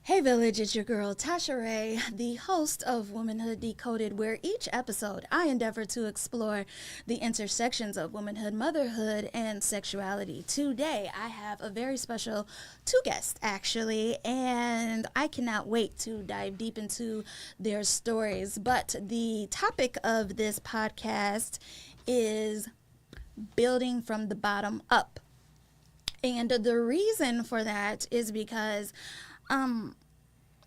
Hey Village, it's your girl Tasha Ray, the host of Womanhood Decoded, where each episode I endeavor to explore the intersections of womanhood, motherhood, and sexuality. Today I have a very special two guests actually, and I cannot wait to dive deep into their stories. But the topic of this podcast is building from the bottom up. And the reason for that is because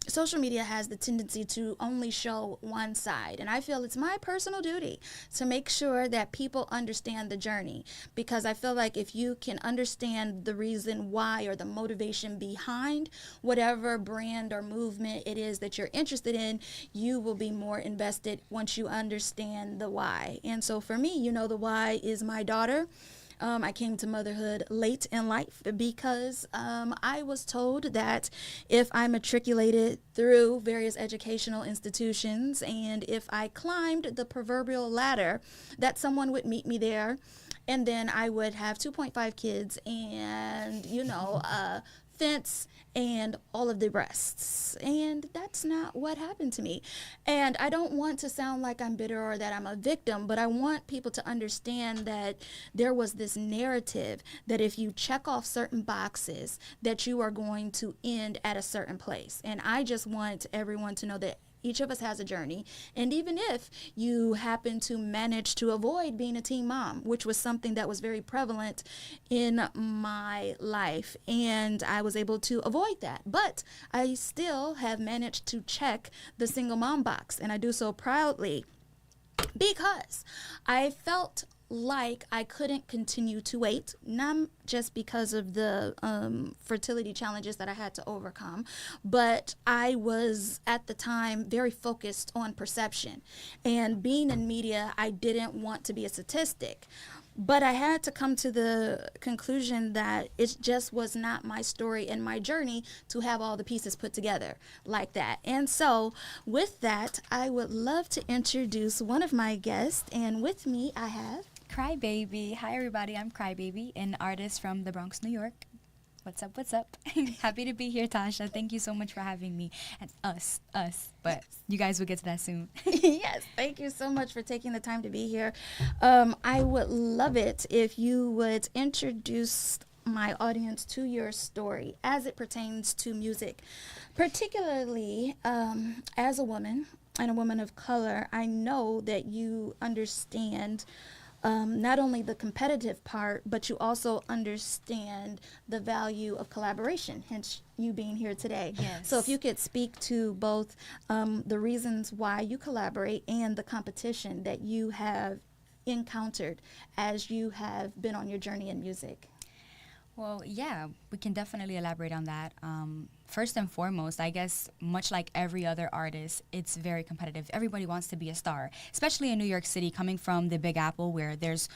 social media has the tendency to only show one side. And I feel it's my personal duty to make sure that people understand the journey. Because I feel like if you can understand the reason why or the motivation behind whatever brand or movement it is that you're interested in, you will be more invested once you understand the why. And so for me, the why is my daughter. I came to motherhood late in life because I was told that if I matriculated through various educational institutions and if I climbed the proverbial ladder, that someone would meet me there. And then I would have 2.5 kids and, fence and all of the rests. And that's not what happened to me. And I don't want to sound like I'm bitter or that I'm a victim, but I want people to understand that there was this narrative that if you check off certain boxes, that you are going to end at a certain place. And I just want everyone to know that each of us has a journey. And even if you happen to manage to avoid being a teen mom, which was something that was very prevalent in my life, and I was able to avoid that. But I still have managed to check the single mom box, and I do so proudly because I felt like I couldn't continue to wait, not just because of the fertility challenges that I had to overcome, but I was at the time very focused on perception. And being in media, I didn't want to be a statistic. But I had to come to the conclusion that it just was not my story and my journey to have all the pieces put together like that. And so with that, I would love to introduce one of my guests. And with me, I have Crybaby. Hi, everybody. I'm Crybaby, an artist from the Bronx, New York. What's up? What's up? Happy to be here, Tasha. Thank you so much for having me. And us. But you guys will get to that soon. Yes, thank you so much for taking the time to be here. I would love it if you would introduce my audience to your story as it pertains to music, particularly as a woman and a woman of color. I know that you understand not only the competitive part, but you also understand the value of collaboration, hence you being here today. Yes. So if you could speak to both the reasons why you collaborate and the competition that you have encountered as you have been on your journey in music. Well, yeah, we can definitely elaborate on that. First and foremost, I guess, much like every other artist, it's very competitive. Everybody wants to be a star, especially in New York City, coming from the Big Apple, where there's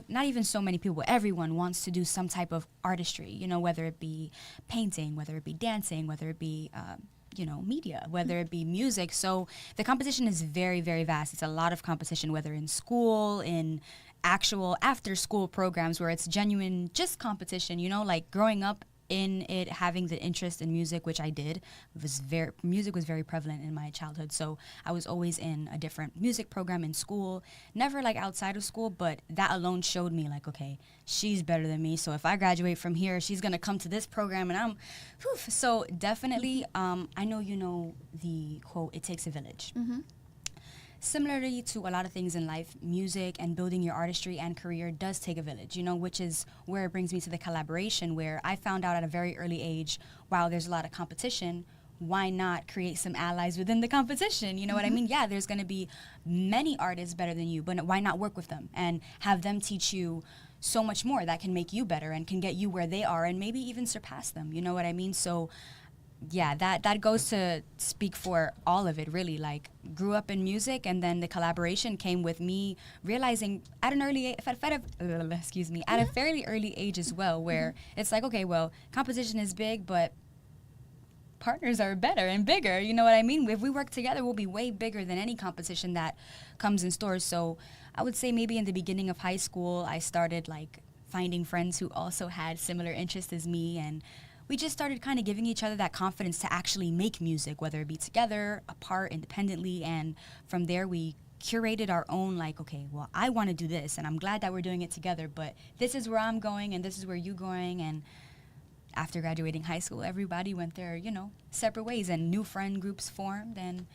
not even so many people. Everyone wants to do some type of artistry, whether it be painting, whether it be dancing, whether it be media, whether it be music. So the competition is very, very vast. It's a lot of competition, whether in school, in actual after school programs where it's genuine just competition, like growing up in it, having the interest in music, which I did, music was very prevalent in my childhood. So I was always in a different music program in school, never like outside of school, but that alone showed me like, okay, she's better than me. So if I graduate from here, she's going to come to this program and so definitely, I know the quote, "It takes a village." Mm-hmm. Similarly to a lot of things in life, music and building your artistry and career does take a village, which is where it brings me to the collaboration, where I found out at a very early age, wow, there's a lot of competition, why not create some allies within the competition? You know what I mean? Yeah, there's going to be many artists better than you, but why not work with them and have them teach you so much more that can make you better and can get you where they are and maybe even surpass them? You know what I mean? So yeah, that goes to speak for all of it, really. Like, grew up in music, and then the collaboration came with me realizing at an early at a fairly early age as well, where it's like, okay, well, competition is big, but partners are better and bigger. You know what I mean? If we work together, we'll be way bigger than any competition that comes in stores. So I would say maybe in the beginning of high school, I started like finding friends who also had similar interests as me, and we just started kind of giving each other that confidence to actually make music, whether it be together, apart, independently. And from there, we curated our own, like, okay, well, I want to do this, and I'm glad that we're doing it together, but this is where I'm going, and this is where you're going. And after graduating high school, everybody went their, separate ways, and new friend groups formed, and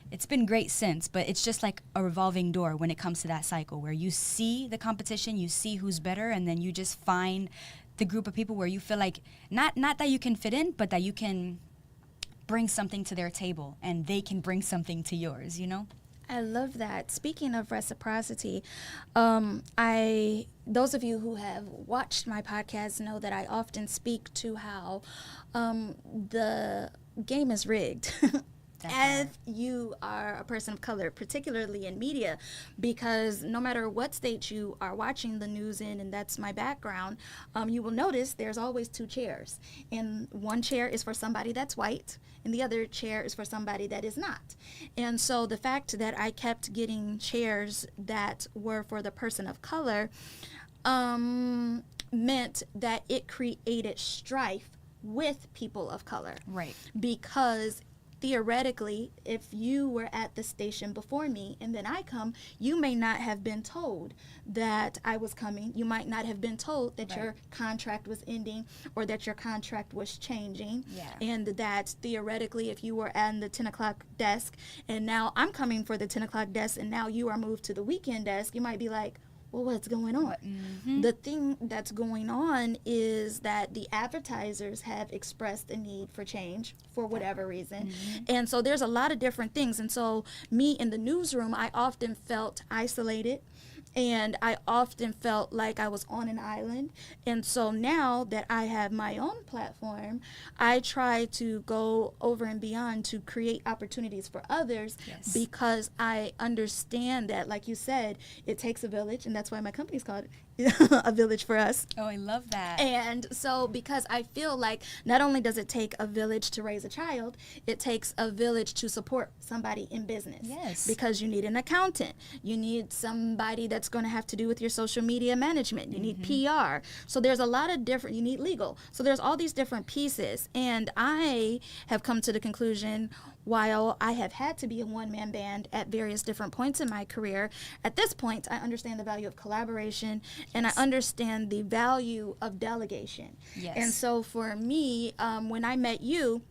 it's been great since. But it's just like a revolving door when it comes to that cycle where you see the competition, you see who's better, and then you just find the group of people where you feel like not that you can fit in, but that you can bring something to their table and they can bring something to yours, I love that. Speaking of reciprocity, those of you who have watched my podcast know that I often speak to how the game is rigged. If you are a person of color, particularly in media, because no matter what state you are watching the news in, and that's my background, you will notice there's always two chairs. And one chair is for somebody that's white, and the other chair is for somebody that is not. And so the fact that I kept getting chairs that were for the person of color meant that it created strife with people of color. Right. Because theoretically, if you were at the station before me and then I come, you may not have been told that I was coming. You might not have been told that your contract was ending or that your contract was changing. Yeah. And that theoretically, if you were at the 10 o'clock desk and now I'm coming for the 10 o'clock desk and now you are moved to the weekend desk, you might be like, well, what's going on? Mm-hmm. The thing that's going on is that the advertisers have expressed a need for change for whatever reason. Mm-hmm. And so there's a lot of different things. And so me in the newsroom, I often felt isolated. And I often felt like I was on an island. And so now that I have my own platform, I try to go over and beyond to create opportunities for others. Yes. Because I understand that, like you said, it takes a village. And that's why my company's called A Village for Us. Oh, I love that. And so because I feel like not only does it take a village to raise a child, it takes a village to support somebody in business. Yes. Because you need an accountant. You need somebody that's going to have to do with your social media management. You need PR. So there's a lot of you need legal. So there's all these different pieces. And I have come to the conclusion, while I have had to be a one-man band at various different points in my career, at this point, I understand the value of collaboration and I understand the value of delegation. Yes. And so for me, when I met you,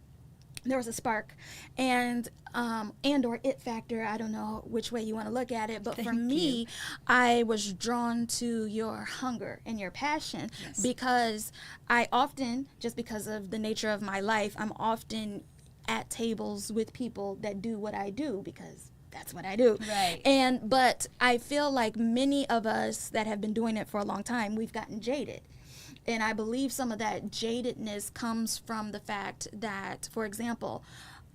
there was a spark and or it factor. I don't know which way you want to look at it, but for me, I was drawn to your hunger and your passion because I often, just because of the nature of my life, I'm often at tables with people that do what I do because that's what I do. Right. But I feel like many of us that have been doing it for a long time, we've gotten jaded. And I believe some of that jadedness comes from the fact that, for example,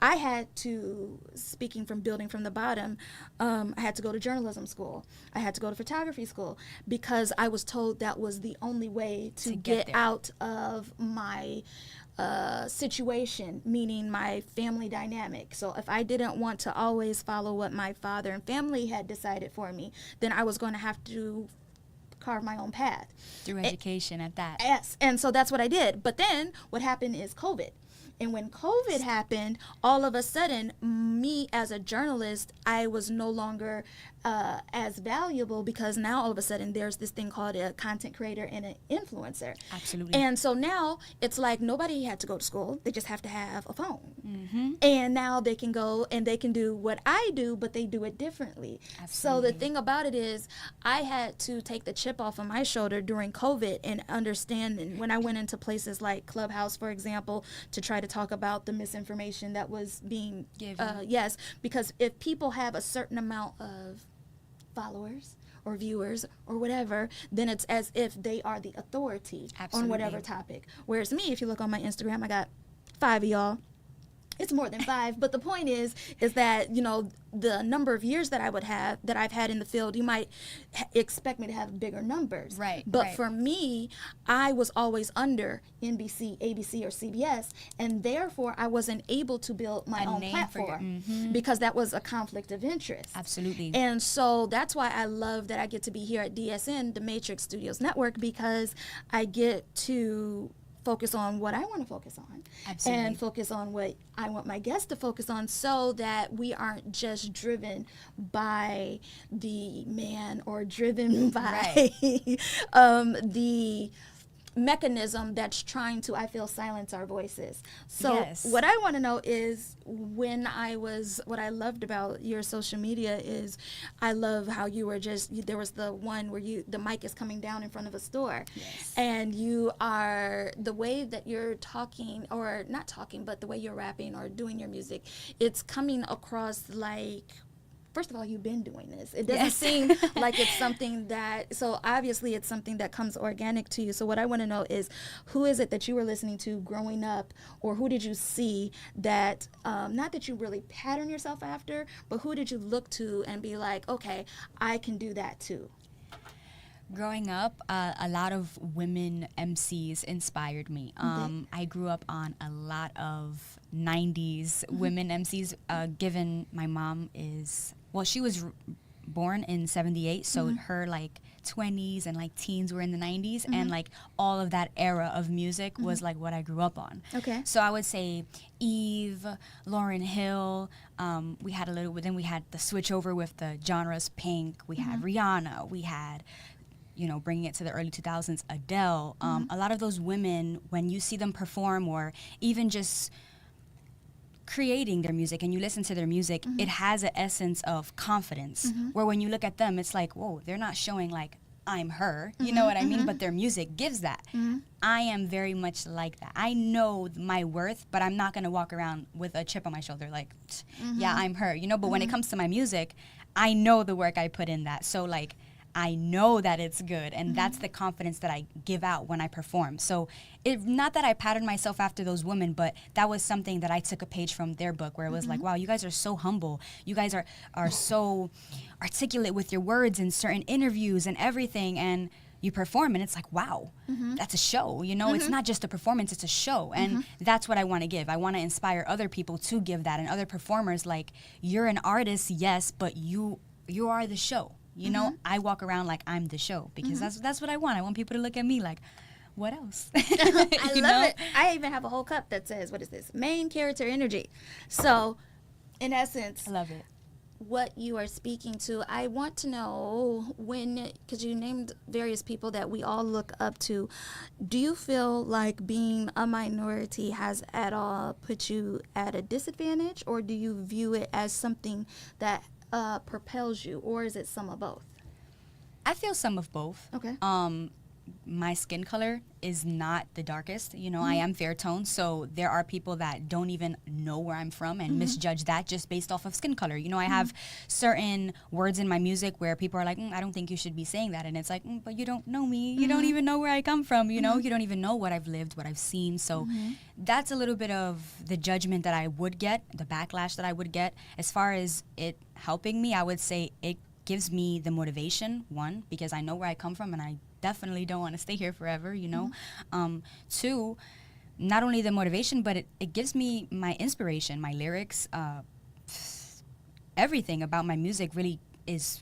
I had to, speaking from building from the bottom, I had to go to journalism school. I had to go to photography school because I was told that was the only way to get out of my situation, meaning my family dynamic. So if I didn't want to always follow what my father and family had decided for me, then I was going to have to carve my own path. Through education at that. Yes, and so that's what I did. But then what happened is COVID. And when COVID happened, all of a sudden, me as a journalist, I was no longer as valuable because now all of a sudden there's this thing called a content creator and an influencer. Absolutely. And so now it's like nobody had to go to school. They just have to have a phone. Mm-hmm. And now they can go and they can do what I do, but they do it differently. Absolutely. So the thing about it is I had to take the chip off of my shoulder during COVID and understand. And when I went into places like Clubhouse, for example, to try to talk about the misinformation that was being given. Yes, because if people have a certain amount of followers or viewers or whatever, then it's as if they are the authority on whatever topic. Whereas me, if you look on my Instagram, I got 5 of y'all. It's more than 5, but the point is that, you know, the number of years that I've had in the field, you might expect me to have bigger numbers. Right. But for me, I was always under NBC, ABC, or CBS, and therefore I wasn't able to build my own platform because that was a conflict of interest. Absolutely. And so that's why I love that I get to be here at DSN, the Matrix Studios Network, because I get to focus on what I want to focus on. Absolutely. And focus on what I want my guests to focus on, so that we aren't just driven by the man or driven by the mechanism that's trying to, I feel, silence our voices. So Yes. what I want to know is, what I loved about your social media is, I love how you were there was the one where the mic is coming down in front of a store. Yes. And you are, the way that you're talking, or not talking, but the way you're rapping or doing your music, it's coming across like, first of all, you've been doing this. It doesn't seem like it's something that, so obviously it's something that comes organic to you. So what I want to know is, who is it that you were listening to growing up, or who did you see that, not that you really pattern yourself after, but who did you look to and be like, okay, I can do that too? Growing up, a lot of women MCs inspired me. I grew up on a lot of 90s women MCs, given my mom is, well, she was born in 78, so her like 20s and like teens were in the 90s, and like all of that era of music was like what I grew up on. Okay. So I would say Eve, Lauryn Hill, we had then we had the switch over with the genres, Pink, we had Rihanna, we had, you know, bringing it to the early 2000s, Adele. A lot of those women, when you see them perform or even just creating their music and you listen to their music, it has an essence of confidence, where when you look at them, it's like, whoa, they're not showing like, I'm her, you know what I mean? But their music gives that. I am very much like that. I know my worth, but I'm not going to walk around with a chip on my shoulder like, yeah, I'm her, you know? But when it comes to my music, I know the work I put in that. So like, I know that it's good, and that's the confidence that I give out when I perform. So not that I patterned myself after those women, but that was something that I took a page from their book, where it was like, wow, you guys are so humble. You guys are so articulate with your words in certain interviews and everything, and you perform and it's like, wow, that's a show, you know? It's not just a performance, it's a show. And that's what I want to give. I want to inspire other people to give that, and other performers, like, you're an artist, yes, but you are the show. You know, I walk around like I'm the show, because that's what I want. I want people to look at me like, what else? I love it. I even have a whole cup that says, what is this? Main character energy. So, in essence, I love it. What you are speaking to, I want to know, because you named various people that we all look up to, do you feel like being a minority has at all put you at a disadvantage, or do you view it as something that propels you, or is it some of both? I feel some of both. Okay. My skin color is not the darkest. You know, I am fair toned, so there are people that don't even know where I'm from and misjudge that just based off of skin color. You know, I have certain words in my music where people are like, I don't think you should be saying that. And it's like, but you don't know me. You don't even know where I come from. You know, you don't even know what I've lived, what I've seen. So that's a little bit of the judgment that I would get, the backlash that I would get. As far as it helping me, I would say it gives me the motivation, one, because I know where I come from and I definitely don't want to stay here forever, you know. Two, not only the motivation, but it gives me my inspiration, my lyrics, everything about my music really is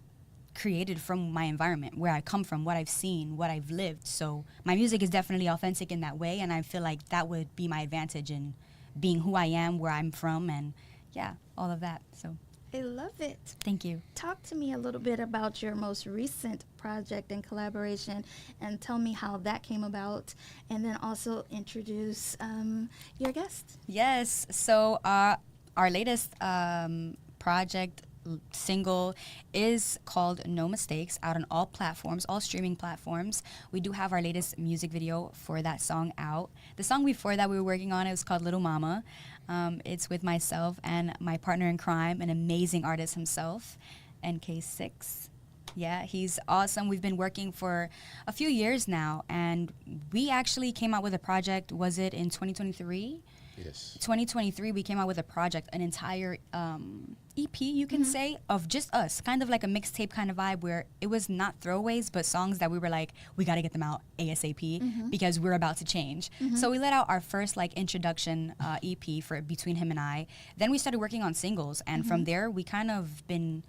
created from my environment, where I come from, what I've seen, what I've lived. So my music is definitely authentic in that way, and I feel like that would be my advantage in being who I am, where I'm from, and yeah, all of that. So I love it. thank you. Talk to me a little bit about your most recent project and collaboration, and tell me how that came about, and then also introduce your guest. Yes. So our latest project single is called No Mistakes, out on all platforms, all streaming platforms. We do have our latest music video for that song out. The song before that we were working on, it was called Little Mama. It's with myself and my partner in crime, an amazing artist himself, NK6. Yeah, he's awesome. We've been working for a few years now, and we actually came out with a project, was it in 2023? Yes. 2023, we came out with a project, an entire EP, you can say, of just us, kind of like a mixtape kind of vibe, where it was not throwaways, but songs that we were like, we got to get them out ASAP because we're about to change. So we let out our first like introduction EP for between him and I. Then we started working on singles, and from there we kind of been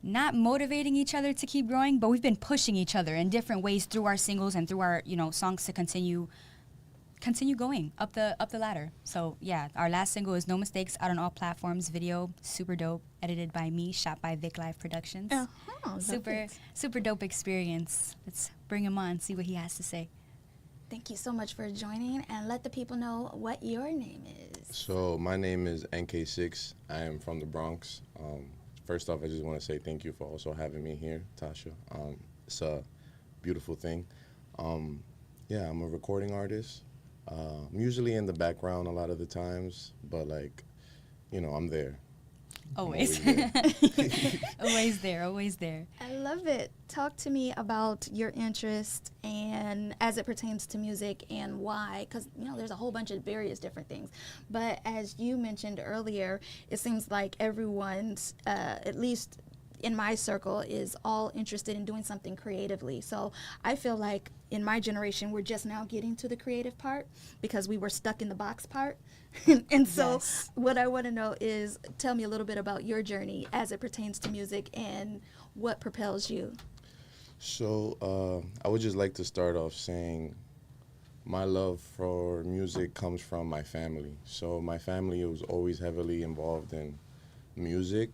not motivating each other to keep growing, but we've been pushing each other in different ways through our singles and through our, you know, songs to continue continue going up the ladder. So yeah, our last single is No Mistakes, out on all platforms. Video super dope, edited by me, shot by Vic Live Productions. Super dope experience. Let's bring him on, see what he has to say. Thank you so much for joining, and let the people know what your name is. So my name is NK6. I am from the Bronx. First off, I just want to say thank you for also having me here, Tasha. It's a beautiful thing. Yeah, I'm a recording artist. I'm usually in the background a lot of the times, but like, you know, I'm there. Always. Always there, always there. I love it. Talk to me about your interest and as it pertains to music and why, because, you know, there's a whole bunch of various different things. But as you mentioned earlier, it seems like everyone's, at least in my circle, is all interested in doing something creatively. So I feel like in my generation, we're just now getting to the creative part because we were stuck in the box part. And so Yes. what I want to know is, tell me a little bit about your journey as it pertains to music and what propels you. So I would just like to start off saying my love for music comes from my family. So my family was always heavily involved in music.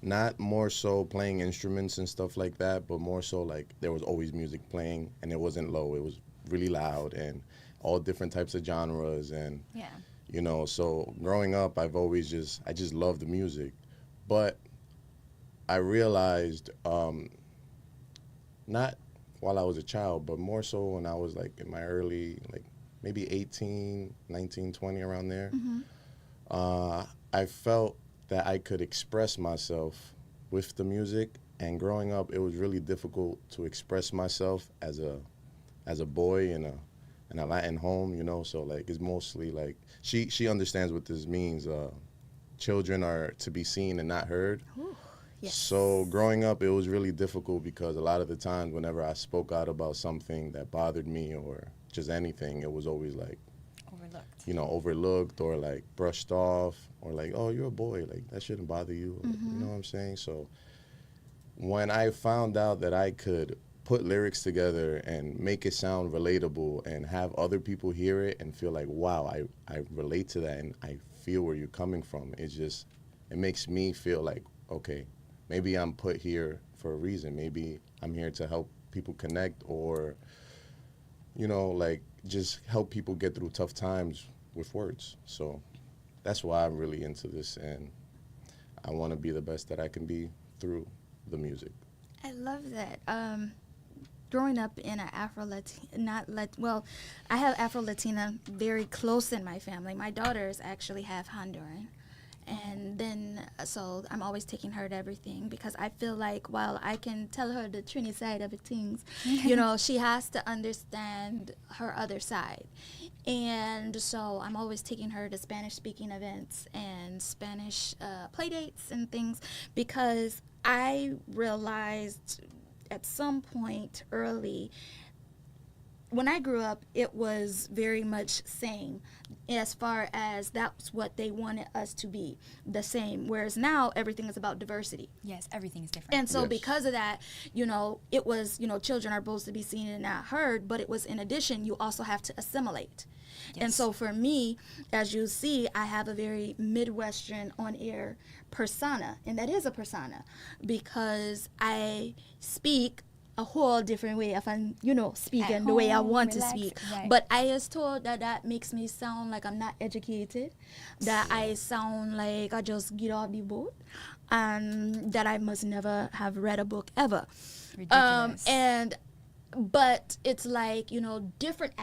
Not more so playing instruments and stuff like that, but more so like there was always music playing, and it wasn't low. It was really loud and all different types of genres. And, Yeah. you know, so growing up, I just loved the music. But I realized, not while I was a child, but more so when I was like in my early, like maybe 18, 19, 20, around there, I felt that I could express myself with the music. And growing up, it was really difficult to express myself as a boy in a Latin home, you know. So like it's mostly like she understands what this means. Children are to be seen and not heard. Ooh, yes. So growing up, it was really difficult because a lot of the times whenever I spoke out about something that bothered me or just anything, it was always like, Overlooked. you know, overlooked or like brushed off or like, oh, you're a boy, like that shouldn't bother you. Or, you know what I'm saying? So when I found out that I could put lyrics together and make it sound relatable and have other people hear it and feel like, wow, I relate to that and I feel where you're coming from, it makes me feel like, okay, maybe I'm put here for a reason. Maybe I'm here to help people connect or, you know, like just help people get through tough times with words. So that's why I'm really into this, and I want to be the best that I can be through the music. I love that. Growing up in an I have Afro-Latina very close in my family. My daughters actually have Honduran. And then, so I'm always taking her to everything because I feel like while I can tell her the Trini side of things, you know, she has to understand her other side. And so I'm always taking her to Spanish-speaking events and Spanish play dates and things because I realized at some point early, when I grew up, it was very much same as far as that's what they wanted us to be, the same. Whereas now everything is about diversity. Yes, everything is different. And so Yes. because of that, you know, it was, you know, children are supposed to be seen and not heard, but it was in addition, you also have to assimilate. And Yes. so for me, as you see, I have a very Midwestern on-air persona, and that is a persona because I speak a whole different way if I'm, you know, speaking At the way I home, want to relax, speak. right. But I was told that that makes me sound like I'm not educated, that I sound like I just get off the boat, that I must never have read a book ever. Ridiculous. But it's like, you know, different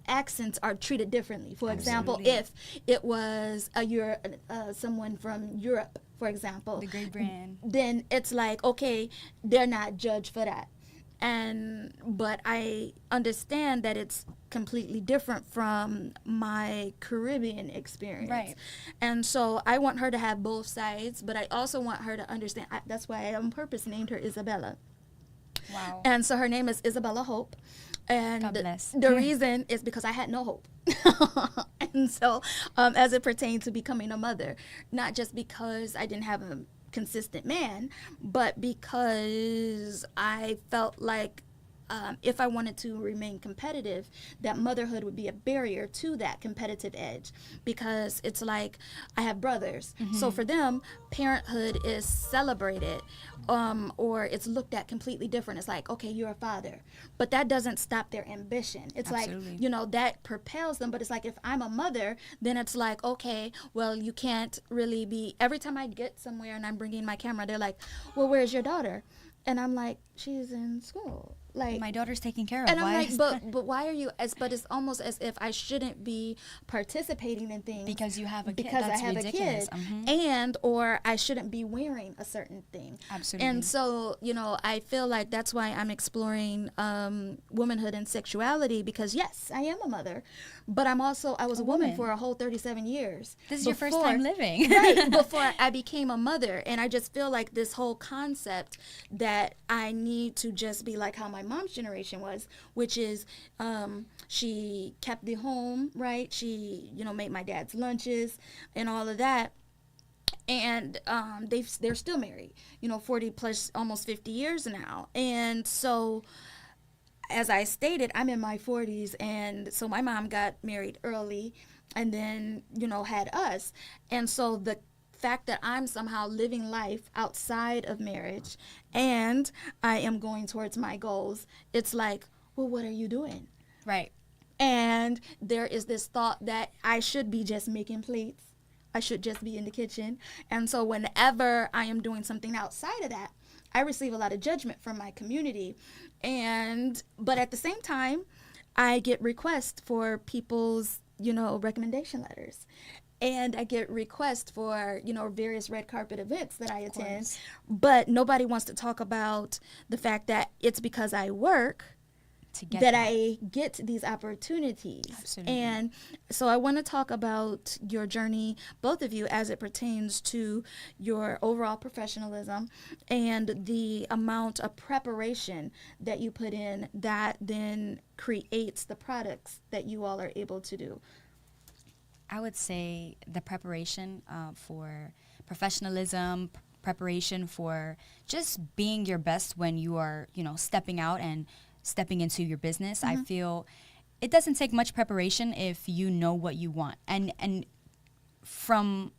accents are treated differently. For example, Absolutely. if it was someone from Europe, for example, The great brand. then it's like, okay, they're not judged for that. But I understand that it's completely different from my Caribbean experience. Right. And so I want her to have both sides, but I also want her to understand. That's why I on purpose named her Isabella. Wow. And so her name is Isabella Hope. And God bless. the reason is because I had no hope. And so as it pertained to becoming a mother, not just because I didn't have a consistent man, but because I felt like if I wanted to remain competitive, that motherhood would be a barrier to that competitive edge, because it's like I have brothers. So for them, parenthood is celebrated, or it's looked at completely different. It's like, okay, you're a father, but that doesn't stop their ambition. It's Absolutely. like, you know, that propels them. But it's like, if I'm a mother, then it's like, okay, well, you can't really be. Every time I get somewhere and I'm bringing my camera, they're like, well, where's your daughter? And I'm like, she's in school. Like, My daughter's taken care of. and I'm Why like, is but why are you? But it's almost as if I shouldn't be participating in things because you have a kid. because That's I have ridiculous. a kid, and or I shouldn't be wearing a certain thing. Absolutely. And so, you know, I feel like that's why I'm exploring womanhood and sexuality, because yes, I am a mother, but I was a woman for a whole 37 years. This is your first time living. Right, before I became a mother. And I just feel like this whole concept that I need to just be like how my mom's generation was, which is she kept the home, right? She, you know, made my dad's lunches and all of that. And they're still married, you know, 40 plus, almost 50 years now. And so, as I stated, I'm in my 40s, and so my mom got married early and then, you know, had us. And so the fact that I'm somehow living life outside of marriage and I am going towards my goals, it's like, well, what are you doing? Right. And there is this thought that I should be just making plates. I should just be in the kitchen. And so whenever I am doing something outside of that, I receive a lot of judgment from my community. But at the same time, I get requests for people's, you know, recommendation letters. And I get requests for, you know, various red carpet events that I attend. But nobody wants to talk about the fact that it's because I work that I get these opportunities. Absolutely. And so I want to talk about your journey, both of you, as it pertains to your overall professionalism and the amount of preparation that you put in that then creates the products that you all are able to do. I would say the preparation for professionalism, preparation for just being your best when you are, you know, stepping out and stepping into your business. I feel it doesn't take much preparation if you know what you want. And from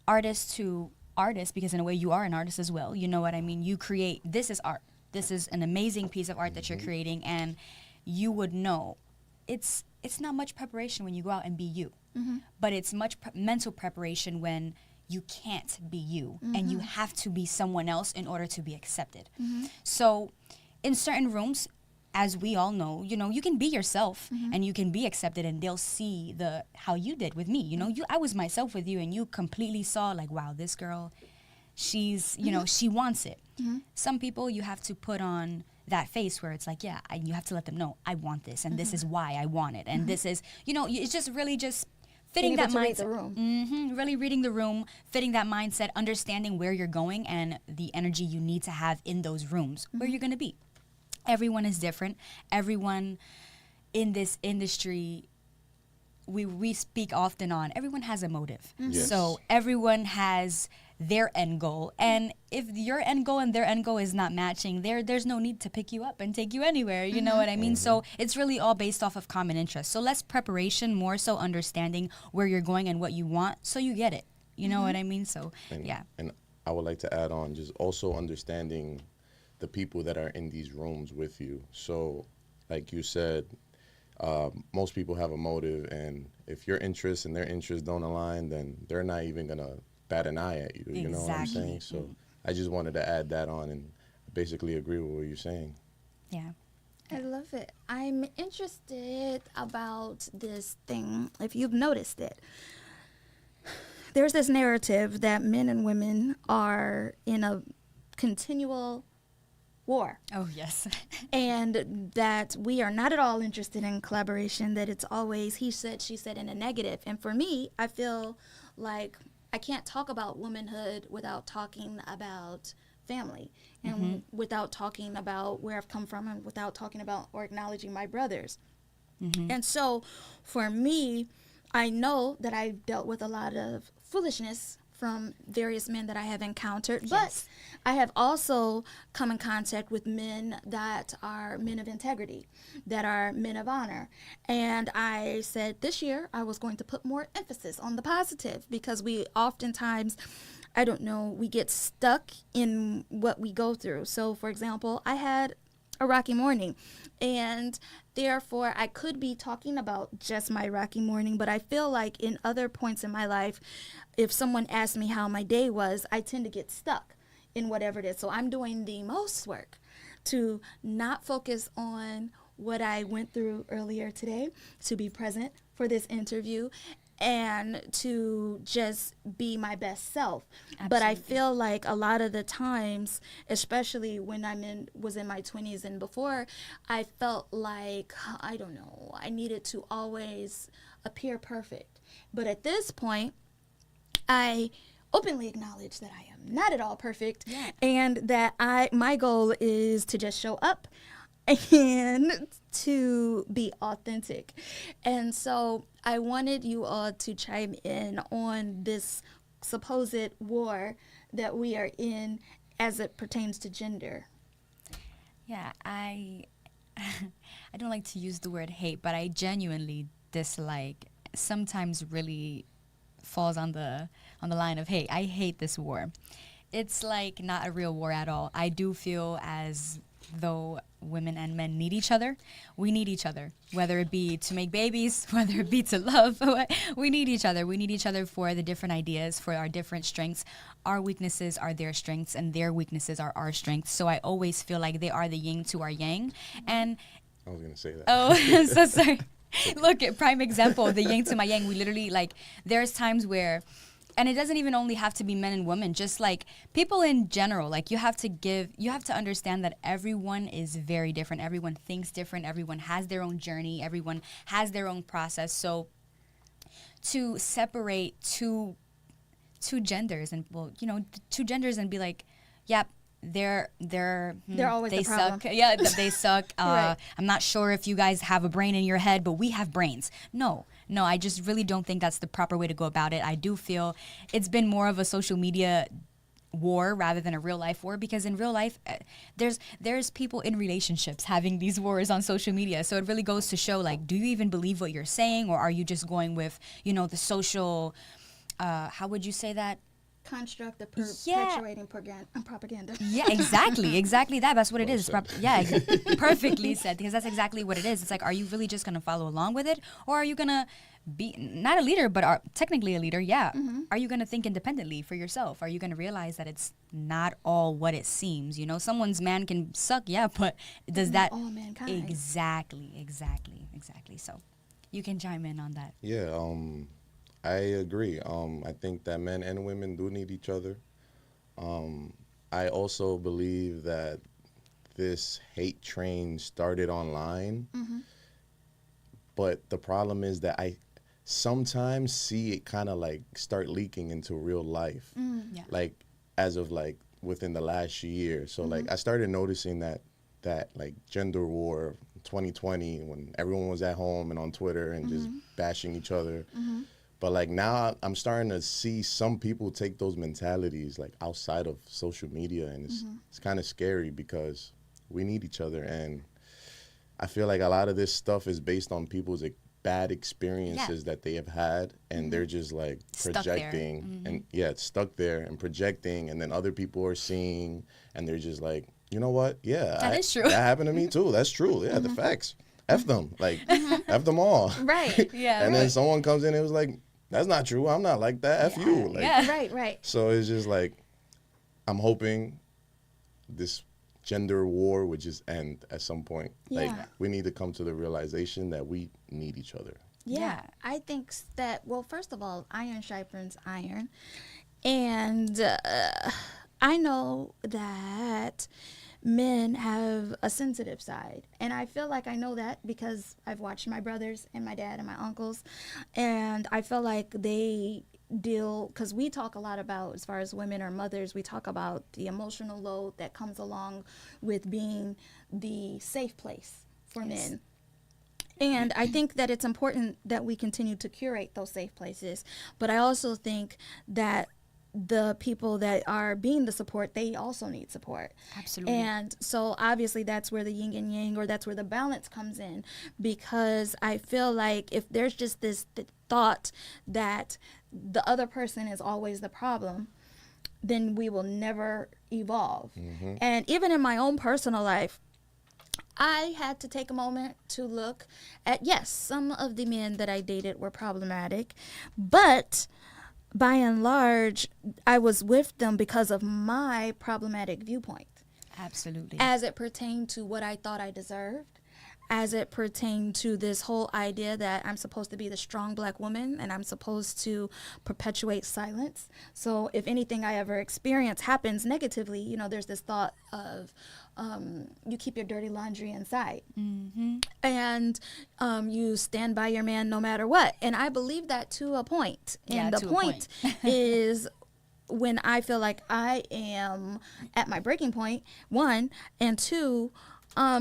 artist to artist, because in a way you are an artist as well, you know what I mean? You create, this is art. This is an amazing piece of art that you're creating, and you would know it's not much preparation when you go out and be you. But it's much mental preparation when you can't be you and you have to be someone else in order to be accepted. So in certain rooms, as we all know, you know, you can be yourself and you can be accepted, and they'll see how you did with me. You know, I was myself with you, and you completely saw like, wow, this girl, she's, you know, she wants it. Some people you have to put on that face where it's like, yeah, you have to let them know, I want this, and this is why I want it, and this is, you know, it's just really just fitting that mindset. Read the room. Really reading the room, fitting that mindset, understanding where you're going and the energy you need to have in those rooms where you're going to be. Everyone is different. Everyone in this industry, we speak often on, everyone has a motive. Yes. So everyone has their end goal. And if your end goal and their end goal is not matching, there's no need to pick you up and take you anywhere. You know what I mean? So it's really all based off of common interest. So less preparation, more so understanding where you're going and what you want so you get it. You know what I mean? So, yeah. And I would like to add on just also understanding the people that are in these rooms with you. So like you said, most people have a motive, and if your interests and their interests don't align, then they're not even going to bat an eye at you. You know what I'm saying? So I just wanted to add that on and basically agree with what you're saying. Yeah. I love it. I'm interested about this thing, if you've noticed it. There's this narrative that men and women are in a continual war. Oh, yes. And that we are not at all interested in collaboration, that it's always he said, she said, in a negative. And for me, I feel like I can't talk about womanhood without talking about family and without talking about where I've come from and without talking about or acknowledging my brothers. And so for me, I know that I've dealt with a lot of foolishness from various men that I have encountered, Yes. but I have also come in contact with men that are men of integrity, that are men of honor. And I said this year I was going to put more emphasis on the positive, because we oftentimes, I don't know, we get stuck in what we go through. So, for example, I had a rocky morning, and therefore I could be talking about just my rocky morning, but I feel like in other points in my life, if someone asks me how my day was, I tend to get stuck in whatever it is. So I'm doing the most work to not focus on what I went through earlier today, to be present for this interview, and to just be my best self. But I Absolutely. feel like a lot of the times, especially when was in my 20s and before, I felt like, I don't know, I needed to always appear perfect. But at this point, I openly acknowledge that I am not at all perfect, Yeah. and that my goal is to just show up and to be authentic. And so I wanted you all to chime in on this supposed war that we are in as it pertains to gender. Yeah, I don't like to use the word hate, but I genuinely dislike, sometimes really falls on the line of hate. I hate this war. It's like not a real war at all. I do feel as though women and men need each other. We need each other, whether it be to make babies, whether it be to love. We need each other. We need each other for the different ideas, for our different strengths. Our weaknesses are their strengths, and their weaknesses are our strengths. So I always feel like they are the yin to our yang. And I was gonna say that. oh, I'm so sorry. Look, at prime example, the yin to my yang. We literally, like, there's times where, and it doesn't even only have to be men and women, just like people in general, like you have to understand that everyone is very different. Everyone thinks different. Everyone has their own journey. Everyone has their own process. So to separate two genders and, well, you know, two genders and be like, yep, they're always they the problem. suck. Yeah, they suck. Right. I'm not sure if you guys have a brain in your head, but we have brains. No, I just really don't think that's the proper way to go about it. I do feel it's been more of a social media war rather than a real life war, because in real life there's people in relationships having these wars on social media. So it really goes to show, like, do you even believe what you're saying, or are you just going with, you know, the social how would you say that? Construct of Yeah. perpetuating propaganda. Yeah, exactly that. That's what it Well is. said. Perfectly said, because that's exactly what it is. It's like, are you really just gonna follow along with it, or are you gonna be not a leader, but are technically a leader? Yeah. Are you gonna think independently for yourself? Are you gonna realize that it's not all what it seems? You know, someone's man can suck, yeah, but does that all mankind. exactly? So, you can chime in on that. Yeah, I agree. I think that men and women do need each other. I also believe that this hate train started online, but the problem is that I sometimes see it kind of like start leaking into real life, Yeah. like as of like within the last year. So like I started noticing that like gender war 2020, when everyone was at home and on Twitter and just bashing each other. But like now I'm starting to see some people take those mentalities like outside of social media, and it's kind of scary because we need each other. And I feel like a lot of this stuff is based on people's bad experiences that they have had, and they're just like Stuck there. projecting and it's stuck there and projecting, and then other people are seeing and they're just like, you know what? Yeah, That is true. That happened to me too. That's true. Yeah, the facts. F them. Like, F them all. Right. Yeah. And then someone comes in and was like, that's not true. I'm not like that. F you. Like, Yeah. Right. So it's just like, I'm hoping this gender war would just end at some point. Like, Yeah. we need to come to the realization that we need each other. Yeah, I think that, well, first of all, iron sharpens iron. And I know that men have a sensitive side. And I feel like I know that because I've watched my brothers and my dad and my uncles. And I feel like they deal, because we talk a lot about, as far as women or mothers, we talk about the emotional load that comes along with being the safe place for men. And I think that it's important that we continue to curate those safe places. But I also think that the people that are being the support, they also need support. Absolutely. And so obviously that's where the yin and yang, or that's where the balance comes in, because I feel like if there's just this thought that the other person is always the problem, then we will never evolve. And even in my own personal life, I had to take a moment to look at, yes, some of the men that I dated were problematic, but by and large, I was with them because of my problematic viewpoint. Absolutely. As it pertained to what I thought I deserved, as it pertained to this whole idea that I'm supposed to be the strong black woman and I'm supposed to perpetuate silence. So if anything I ever experience happens negatively, you know, there's this thought of you keep your dirty laundry inside. And you stand by your man no matter what. And I believe that to a point. And the point is when I feel like I am at my breaking point, one, and two, I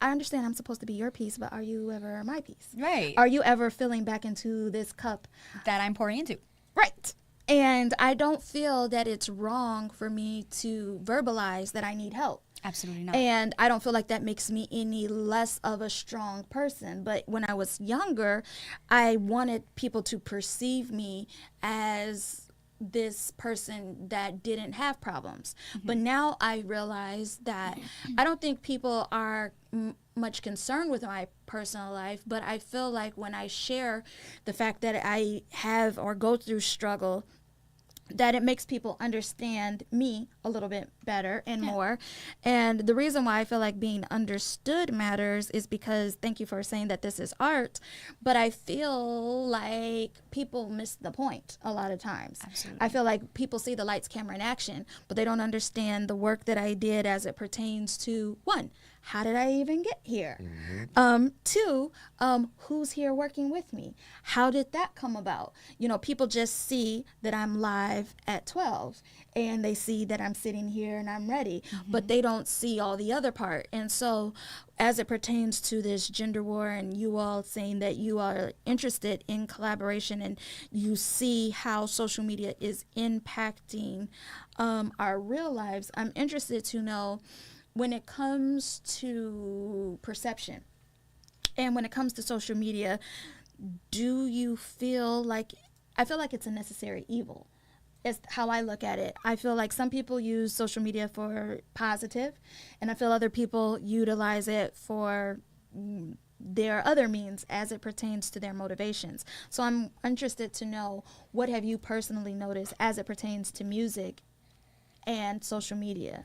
understand I'm supposed to be your piece, but are you ever my piece? Right. Are you ever filling back into this cup that I'm pouring into? Right. And I don't feel that it's wrong for me to verbalize that I need help. Absolutely not. And I don't feel like that makes me any less of a strong person. But when I was younger, I wanted people to perceive me as this person that didn't have problems. But now I realize that I don't think people are much concerned with my personal life, but I feel like when I share the fact that I have or go through struggle, that it makes people understand me a little bit better and more. And the reason why I feel like being understood matters is because, thank you for saying that this is art, but I feel like people miss the point a lot of times. Absolutely. I feel like people see the lights, camera, and action, but they don't understand the work that I did as it pertains to, one, how did I even get here? Two, who's here working with me? How did that come about? You know, people just see that I'm live at 12 and they see that I'm sitting here and I'm ready, but they don't see all the other part. And so as it pertains to this gender war and you all saying that you are interested in collaboration and you see how social media is impacting our real lives, I'm interested to know, when it comes to perception and when it comes to social media, do you feel like, I feel like it's a necessary evil. It's how I look at it. I feel like some people use social media for positive, and I feel other people utilize it for their other means as it pertains to their motivations. So I'm interested to know, what have you personally noticed as it pertains to music and social media?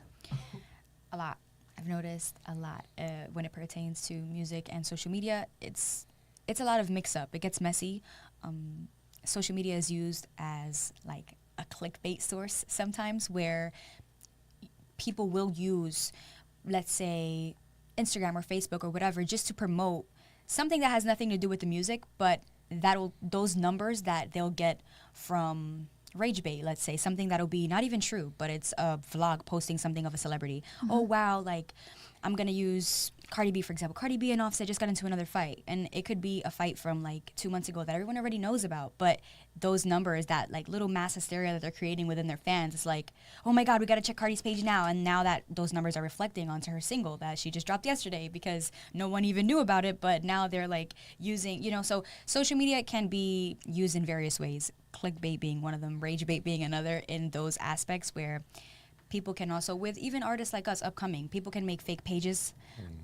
A lot. I've noticed a lot when it pertains to music and social media. It's a lot of mix-up. It gets messy. Social media is used as like a clickbait source sometimes, where people will use, let's say, Instagram or Facebook or whatever, just to promote something that has nothing to do with the music, but those numbers that they'll get from rage bait, let's say, something that'll be not even true, but it's a vlog posting something of a celebrity. Oh wow, like I'm gonna use Cardi B, for example. Cardi B and Offset just got into another fight, and it could be a fight from like 2 months ago that everyone already knows about, but those numbers, that like little mass hysteria that they're creating within their fans, it's like, oh my god, we gotta check Cardi's page now. And now that those numbers are reflecting onto her single that she just dropped yesterday, because no one even knew about it, but now they're like using, so social media can be used in various ways, clickbait being one of them, rage bait being another, in those aspects where people can also, with even artists like us upcoming, people can make fake pages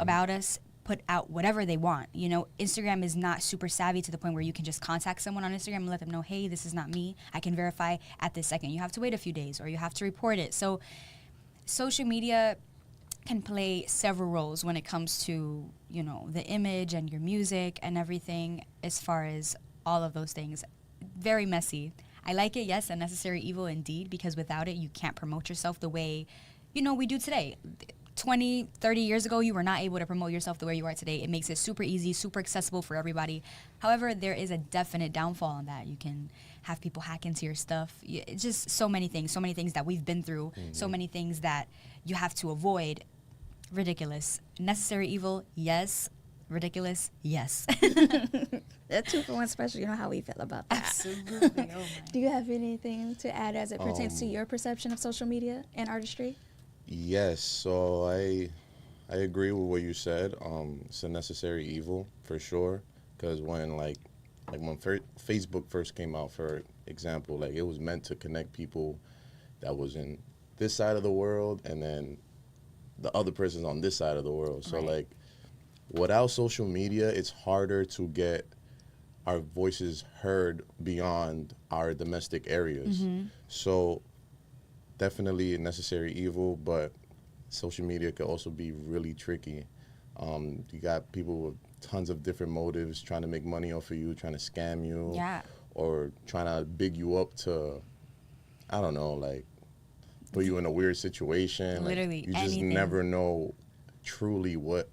about us, put out whatever they want. Instagram is not super savvy to the point where you can just contact someone on Instagram and let them know, hey, this is not me, I can verify at this second. You have to wait a few days, or you have to report it. So social media can play several roles when it comes to, the image and your music and everything, as far as all of those things. Very messy. I like it, yes, a necessary evil indeed, because without it, you can't promote yourself the way, we do today. 20, 30 years ago, you were not able to promote yourself the way you are today. It makes it super easy, super accessible for everybody. However, there is a definite downfall on that. You can have people hack into your stuff. It's just so many things that we've been through, so many things that you have to avoid. Ridiculous. Necessary evil, yes. ridiculous? Yes. That 2-for-1 special, you know how we feel about that. Absolutely. Oh my. Do you have anything to add as it pertains to your perception of social media and artistry? Yes, so I agree with what you said. It's a necessary evil for sure. Because when Facebook first came out, for example, like it was meant to connect people that was in this side of the world, and then the other person's on this side of the world. So Right. like, without social media, it's harder to get our voices heard beyond our domestic areas. So definitely a necessary evil, but social media could also be really tricky. You got people with tons of different motives trying to make money off of you, trying to scam you, Yeah. or trying to big you up to, I don't know, like put you in a weird situation. Like, Literally you just anything. never know truly what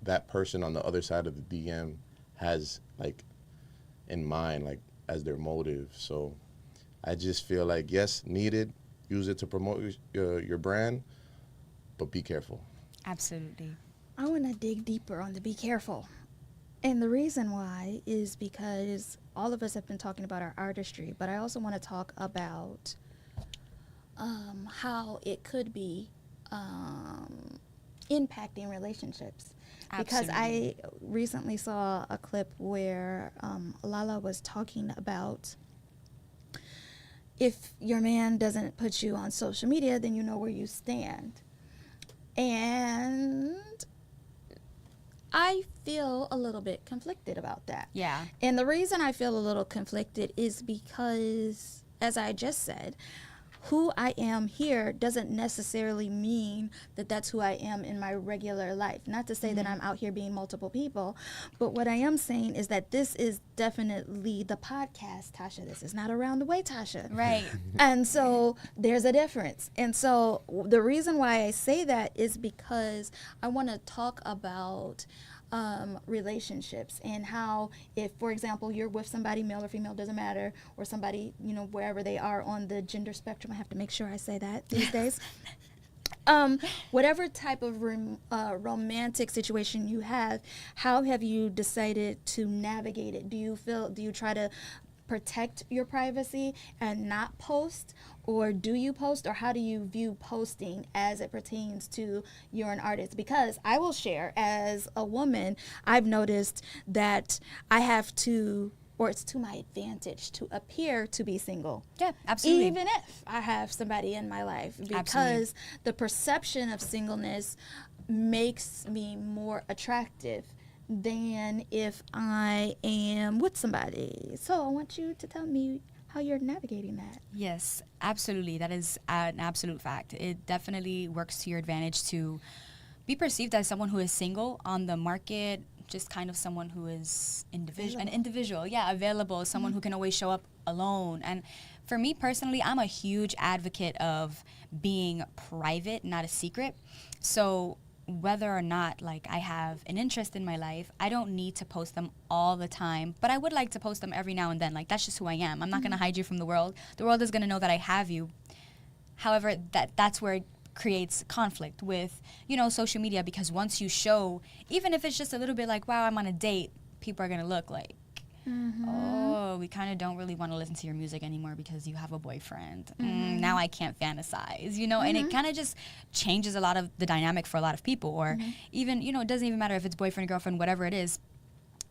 that person on the other side of the DM has like in mind, like as their motive. So I just feel like, yes, needed, use it to promote your brand, but be careful. Absolutely. I want to dig deeper on the be careful. And the reason why is because all of us have been talking about our artistry, but I also want to talk about how it could be impacting relationships. Because I recently saw a clip where Lala was talking about if your man doesn't put you on social media, then you know where you stand. And I feel a little bit conflicted about that. Yeah. And the reason I feel a little conflicted is because, as I just said, who I am here doesn't necessarily mean that that's who I am in my regular life. Not to say that I'm out here being multiple people, but what I am saying is that this is definitely the podcast, Tasha. This is not Around the Way, Tasha. Right. And so there's a difference. And so the reason why I say that is because I want to talk about relationships and how, if, for example, you're with somebody, male or female, doesn't matter, or somebody, you know, wherever they are on the gender spectrum. I have to make sure I say that these days. Whatever type of romantic situation you have, how have you decided to navigate it? Do you try to protect your privacy and not post, or do you post, or how do you view posting as it pertains to you're an artist? Because I will share, as a woman, I've noticed that I have to, or it's to my advantage, to appear to be single. Yeah, absolutely. Even if I have somebody in my life, because Absolutely. the perception of singleness makes me more attractive than if I am with somebody. So I want you to tell me how you're navigating that. Yes, absolutely. That is an absolute fact. It definitely works to your advantage to be perceived as someone who is single on the market, just kind of someone who is an individual, available, someone who can always show up alone. And for me personally, I'm a huge advocate of being private, not a secret. So whether or not like I have an interest in my life, I don't need to post them all the time, but I would like to post them every now and then. Like, that's just who I am. I'm not going to hide you from the world. The world is going to know that I have you. However, that's where it creates conflict with, you know, social media, because once you show, even if it's just a little bit like, wow, I'm on a date, people are going to look like, oh, we kind of don't really want to listen to your music anymore because you have a boyfriend. Now I can't fantasize, you know, and it kind of just changes a lot of the dynamic for a lot of people. Or even, you know, it doesn't even matter if it's boyfriend, girlfriend, whatever it is.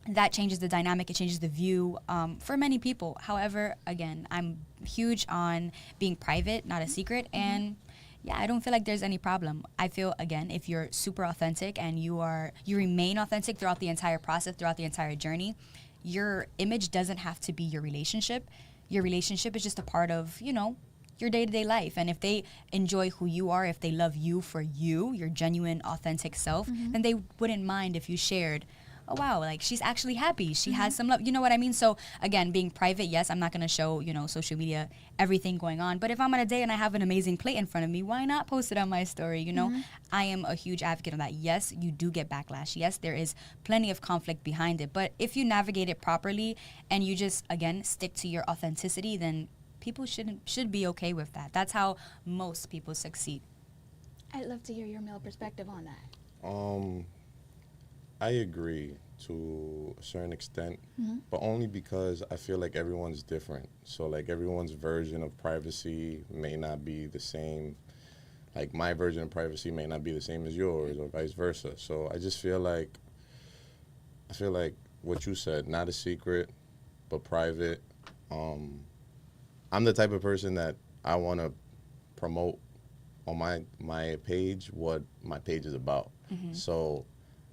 That changes the dynamic. It changes the view for many people. However, again, I'm huge on being private, not a secret. And yeah, I don't feel like there's any problem. I feel, again, if you're super authentic and you remain authentic throughout the entire process, throughout the entire journey, your image doesn't have to be your relationship. Your relationship is just a part of, you know, your day-to-day life. And if they enjoy who you are, if they love you for you, your genuine, authentic self, then they wouldn't mind if you shared, oh, wow, like, she's actually happy. She has some love. You know what I mean? So, again, being private, yes, I'm not going to show, you know, social media, everything going on. But if I'm on a date and I have an amazing plate in front of me, why not post it on my story? You know, I am a huge advocate of that. Yes, you do get backlash. Yes, there is plenty of conflict behind it. But if you navigate it properly and you just, again, stick to your authenticity, then people should be okay with that. That's how most people succeed. I'd love to hear your male perspective on that. I agree to a certain extent, but only because I feel like everyone's different. So like everyone's version of privacy may not be the same. Like my version of privacy may not be the same as yours, or vice versa. So I feel like what you said, not a secret, but private. I'm the type of person that I want to promote on my page what my page is about. So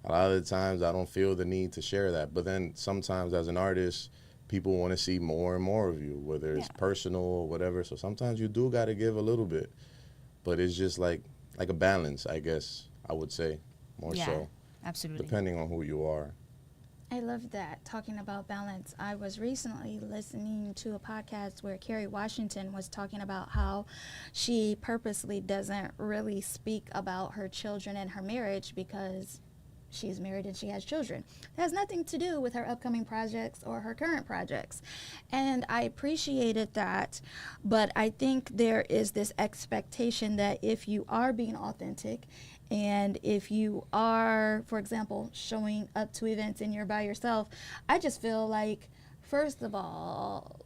a lot of the times I don't feel the need to share that. But then sometimes as an artist, people want to see more and more of you, whether it's personal or whatever. So sometimes you do got to give a little bit. But it's just like a balance, I guess, I would say, more so. Absolutely. Depending on who you are. I love that. Talking about balance, I was recently listening to a podcast where Kerry Washington was talking about how she purposely doesn't really speak about her children and her marriage because she's married and she has children. It has nothing to do with her upcoming projects or her current projects. And I appreciated that, but I think there is this expectation that if you are being authentic and if you are, for example, showing up to events and you're by yourself, I just feel like, first of all,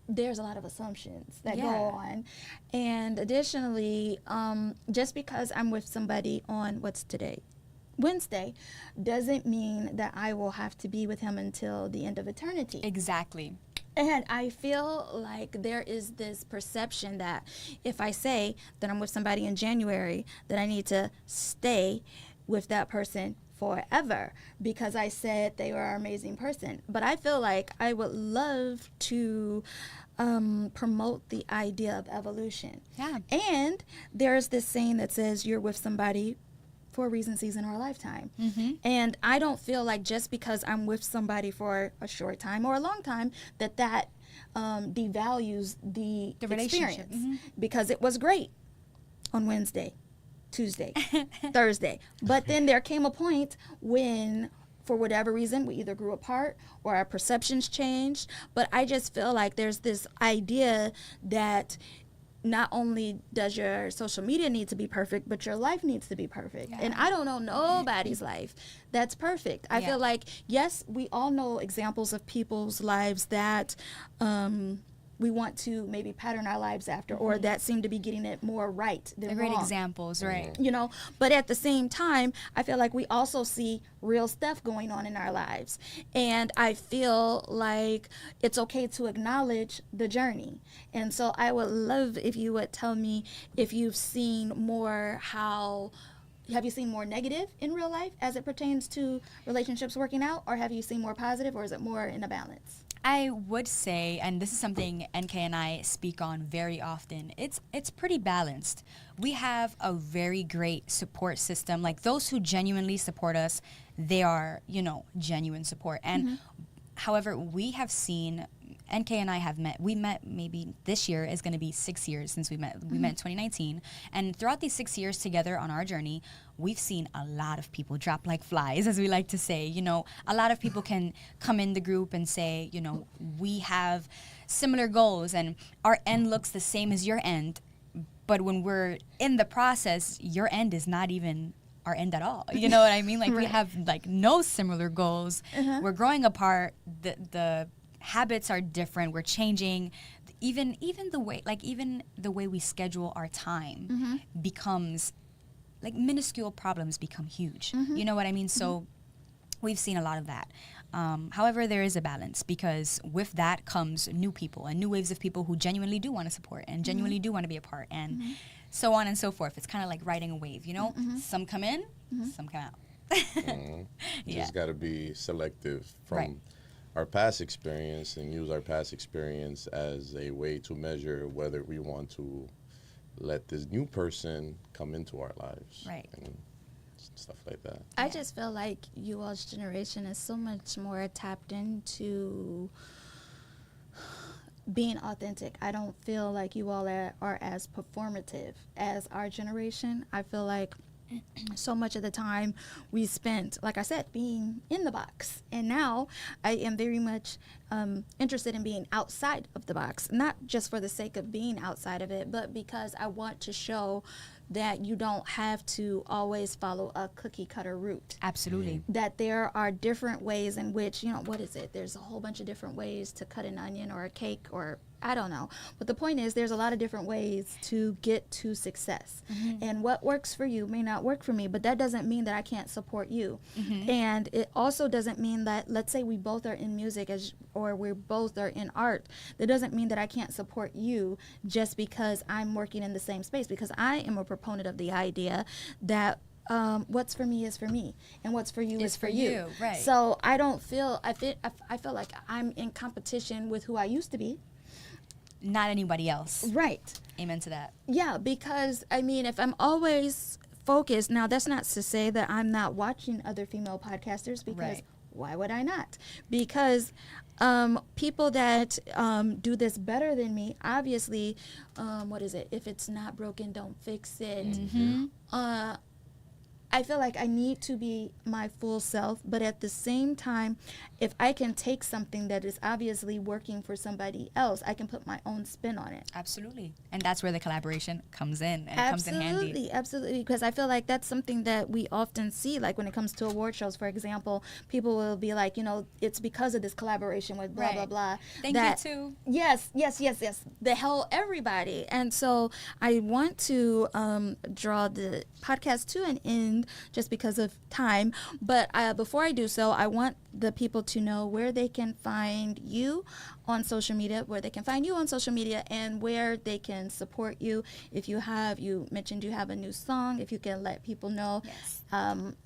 there's a lot of assumptions that go on. And additionally, just because I'm with somebody on, what's today? Wednesday, doesn't mean that I will have to be with him until the end of eternity. Exactly. And I feel like there is this perception that if I say that I'm with somebody in January, that I need to stay with that person forever because I said they were an amazing person. But I feel like I would love to promote the idea of evolution. Yeah. And there's this saying that says you're with somebody for a reason, season, or a lifetime. And I don't feel like just because I'm with somebody for a short time or a long time that devalues the relationship. experience. Because it was great on Wednesday, Tuesday, Thursday. But then there came a point when, for whatever reason, we either grew apart or our perceptions changed. But I just feel like there's this idea that not only does your social media need to be perfect, but your life needs to be perfect. And I don't know nobody's life that's perfect. I feel like, yes, we all know examples of people's lives that we want to maybe pattern our lives after, or that seem to be getting it more right than They're great wrong. examples, right? You know, but at the same time, I feel like we also see real stuff going on in our lives. And I feel like it's okay to acknowledge the journey. And so I would love if you would tell me if you've seen more have you seen more negative in real life as it pertains to relationships working out, or have you seen more positive, or is it more in a balance? I would say, and this is something NK and I speak on very often, it's pretty balanced. We have a very great support system. Like those who genuinely support us, they are, genuine support. And however, we have seen, NK and I have met, we met maybe this year is going to be 6 years since we met. We met in 2019. And throughout these 6 years together on our journey, we've seen a lot of people drop like flies, as we like to say. A lot of people can come in the group and say, we have similar goals and our end looks the same as your end. But when we're in the process, your end is not even our end at all. You know what I mean? Like we have like no similar goals. We're growing apart. The habits are different. We're changing. Even the way we schedule our time becomes like minuscule problems become huge. You know what I mean? So we've seen a lot of that. However, there is a balance because with that comes new people and new waves of people who genuinely do want to support and genuinely do want to be a part and so on and so forth. It's kind of like riding a wave, Some come in, some come out. Just got to be selective from our past experience and use our past experience as a way to measure whether we want to let this new person come into our lives. Right. And stuff like that. I just feel like you all's generation is so much more tapped into being authentic. I don't feel like you all are as performative as our generation. I feel like so much of the time we spent, like I said, being in the box. And now I am very much interested in being outside of the box, not just for the sake of being outside of it, but because I want to show that you don't have to always follow a cookie cutter route. Absolutely. That there are different ways in which, what is it? There's a whole bunch of different ways to cut an onion or a cake, or I don't know. But the point is, there's a lot of different ways to get to success. And what works for you may not work for me, but that doesn't mean that I can't support you. And it also doesn't mean that, let's say we both are in music or we both are in art, that doesn't mean that I can't support you just because I'm working in the same space, because I am a proponent of the idea that what's for me is for me, and what's for you is for you. Right. So I don't feel, I feel like I'm in competition with who I used to be. Not anybody else. Right. Amen to that. Yeah, because I mean, if I'm always focused, now that's not to say that I'm not watching other female podcasters, because why would I not? Because people that do this better than me, obviously, what is it? If it's not broken, don't fix it. I feel like I need to be my full self, but at the same time, if I can take something that is obviously working for somebody else, I can put my own spin on it. Absolutely. And that's where the collaboration comes in, and it comes in handy. Absolutely, because I feel like that's something that we often see, like when it comes to award shows, for example, people will be like, it's because of this collaboration with blah, blah, blah. Thank you, too. Yes. The hell, everybody. And so I want to draw the podcast to an end just because of time. But before I do so, I want the people to know where they can find you on social media, and where they can support you. If you mentioned you have a new song, if you can let people know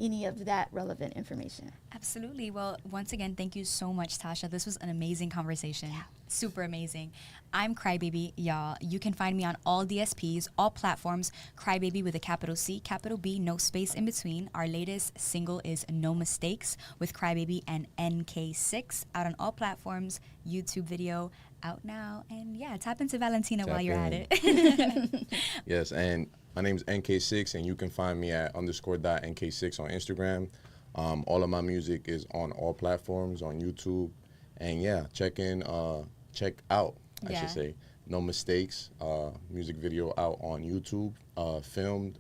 any of that relevant information. Absolutely. Well, once again, thank you so much, Tasha. This was an amazing conversation. Yeah. Super amazing. I'm Crybaby, y'all. You can find me on all DSPs, all platforms. Crybaby with a capital C, capital B, no space in between. Our latest single is No Mistakes with Crybaby and NK6, out on all platforms. YouTube video out now. And yeah, tap into Valentina while you're at it. Yes, and my name's NK6, and you can find me at _.NK6 on Instagram. All of my music is on all platforms, on YouTube. And yeah, check out, I should say, No Mistakes, music video out on YouTube, filmed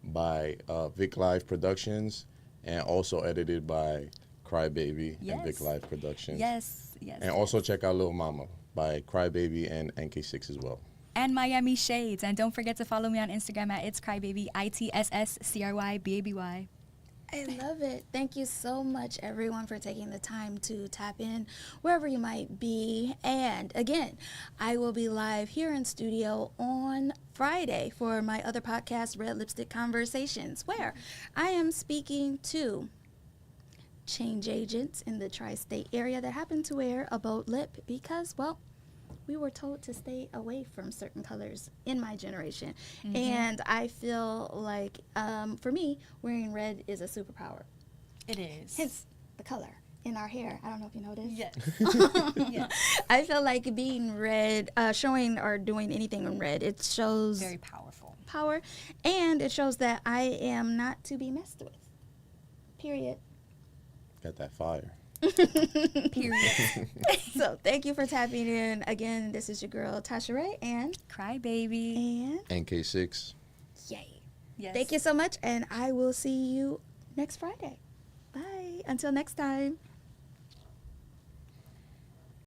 by Vic Live Productions, and also edited by Crybaby and Vic Live Productions. Yes. And also check out Lil Mama by Crybaby and NK6 as well. And Miami Shades. And don't forget to follow me on Instagram at It's Crybaby, ITSSCRYBABY. I love it. Thank you so much, everyone, for taking the time to tap in wherever you might be. And again, I will be live here in studio on Friday for my other podcast, Red Lipstick Conversations, where I am speaking to change agents in the tri-state area that happen to wear a bold lip because, well, we were told to stay away from certain colors in my generation. And I feel like, for me, wearing red is a superpower. It is. Hence the color in our hair. I don't know if you noticed. Yes. Yes. I feel like being red, showing or doing anything in red, it shows very power, and it shows that I am not to be messed with. Period. Got that fire. Period. So thank you for tapping in. Again, this is your girl, Tasha Ray, and Crybaby. And NK6. Yay. Yes. Thank you so much, and I will see you next Friday. Bye. Until next time.